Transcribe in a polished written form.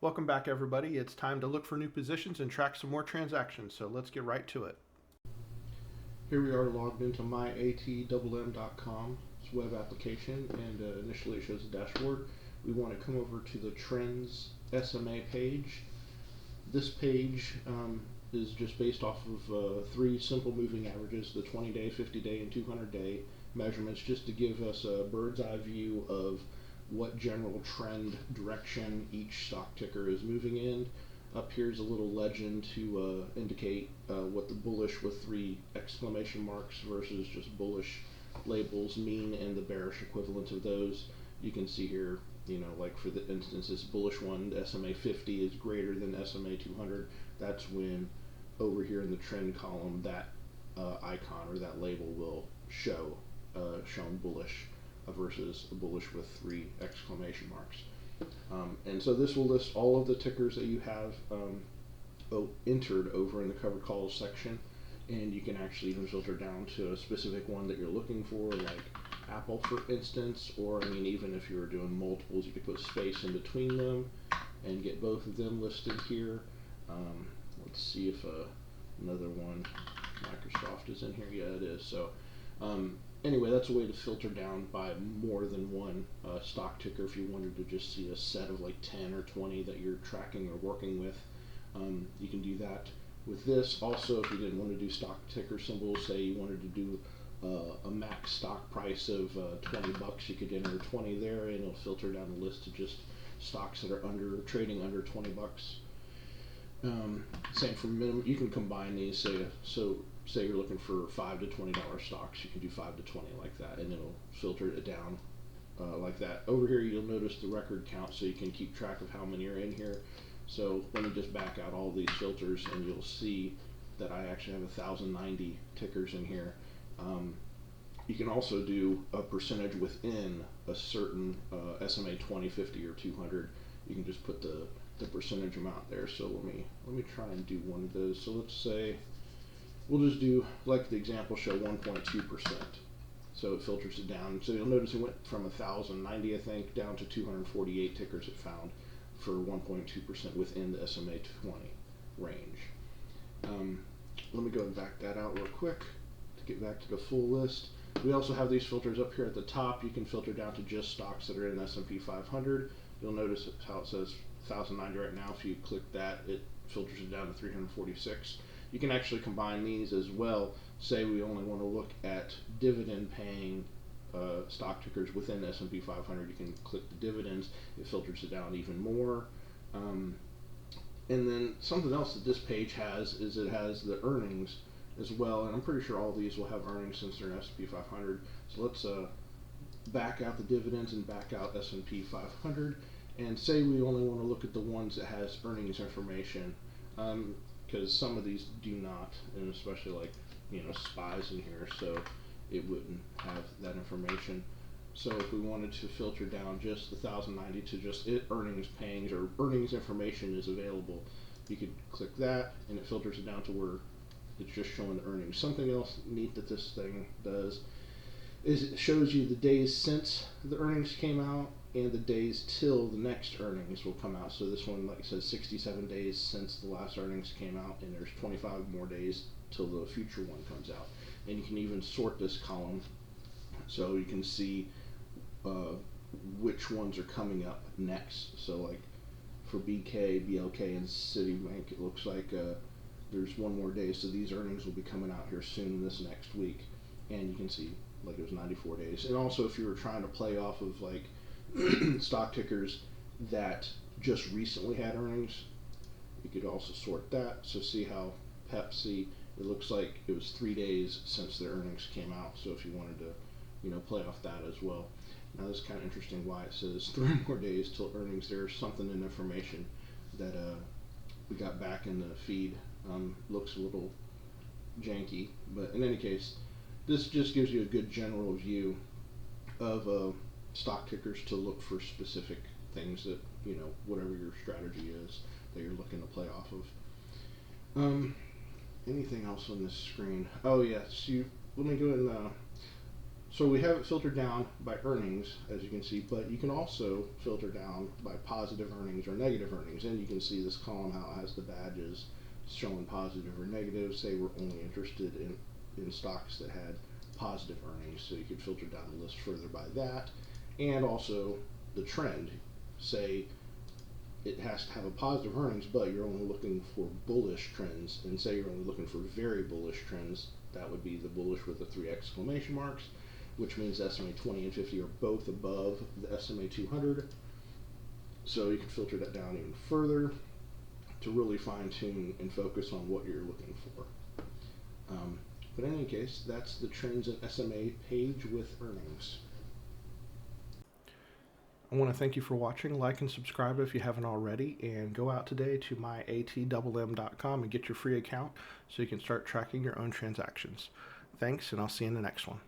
Welcome back, everybody. It's time to look for new positions and track some more transactions, so let's get right to it. Here we are logged into myatmm.com, it's a web application, and initially it shows a dashboard. We want to come over to the Trends SMA page. This page is just based off of three simple moving averages, the 20-day, 50-day, and 200-day measurements, just to give us a bird's eye view of what general trend direction each stock ticker is moving in. Up here is a little legend to indicate what the bullish with three exclamation marks versus just bullish labels mean, and the bearish equivalent of those. You can see here, like for the instance, this bullish one, the SMA 50 is greater than SMA 200. That's when over here in the trend column, that icon or that label will show shown bullish versus a bullish with three exclamation marks. And so this will list all of the tickers that you have entered over in the covered calls section, and you can actually even filter down to a specific one that you're looking for, like Apple for instance, or even if you were doing multiples, you could put space in between them and get both of them listed here. Let's see if another one, Microsoft, is in here. Yeah, it is. So anyway, that's a way to filter down by more than one stock ticker if you wanted to just see a set of like 10 or 20 that you're tracking or working with. You can do that with this. Also, if you didn't want to do stock ticker symbols, say you wanted to do a max stock price of $20, you could enter 20 there, and it'll filter down the list to just stocks that are trading under $20. Same for minimum. You can combine these. Say you're looking for $5 to $20 stocks, you can do 5 to 20 like that, and it'll filter it down like that. Over here, you'll notice the record count, so you can keep track of how many are in here. So let me just back out all these filters, and you'll see that I actually have 1,090 tickers in here. You can also do a percentage within a certain SMA 20, 50, or 200. You can just put the percentage amount there. So let me try and do one of those. So let's say we'll just do, like the example show, 1.2%. So it filters it down. So you'll notice it went from 1,090, I think, down to 248 tickers it found for 1.2% within the SMA 20 range. Let me go and back that out real quick to get back to the full list. We also have these filters up here at the top. You can filter down to just stocks that are in the S&P 500. You'll notice how it says 1,090 right now. If you click that, it filters it down to 346. You can actually combine these as well. Say we only want to look at dividend paying stock tickers within the S&P 500. You can click the dividends. It filters it down even more. And then something else that this page has is it has the earnings as well, and I'm pretty sure all these will have earnings since they're in S&P 500. So let's back out the dividends and back out S&P 500, and say we only want to look at the ones that has earnings information, because some of these do not, and especially like SPYs in here, so it wouldn't have that information. So if we wanted to filter down just the 1,090 to just earnings paying or earnings information is available, you could click that, and it filters it down to where it's just showing the earnings. Something else neat that this thing does is it shows you the days since the earnings came out and the days till the next earnings will come out. So this one, like I said, 67 days since the last earnings came out, and there's 25 more days till the future one comes out. And you can even sort this column so you can see which ones are coming up next. So like for BK, BLK, and Citibank, it looks like there's one more day, so these earnings will be coming out here soon this next week, and you can see like it was 94 days. And also if you were trying to play off of like stock tickers that just recently had earnings, you could also sort that. So see how Pepsi, it looks like it was 3 days since their earnings came out, so if you wanted to play off that as well. Now this is kind of interesting why it says 3 more days till earnings. There's something in information that we got back in the feed. Looks a little janky, but in any case, this just gives you a good general view of stock tickers to look for specific things that, whatever your strategy is that you're looking to play off of. Anything else on this screen? Oh yes, let me go and So we have it filtered down by earnings, as you can see, but you can also filter down by positive earnings or negative earnings. And you can see this column, how it has the badges showing positive or negative. Say we're only interested in stocks that had positive earnings, so you could filter down the list further by that. And also the trend. Say it has to have a positive earnings, but you're only looking for bullish trends, and say you're only looking for very bullish trends, that would be the bullish with the 3 exclamation marks, which means SMA 20 and 50 are both above the SMA 200. So you can filter that down even further to really fine tune and focus on what you're looking for. But in any case, that's the trends in SMA page with earnings. I want to thank you for watching. Like and subscribe if you haven't already, and go out today to myatmm.com and get your free account so you can start tracking your own transactions. Thanks, and I'll see you in the next one.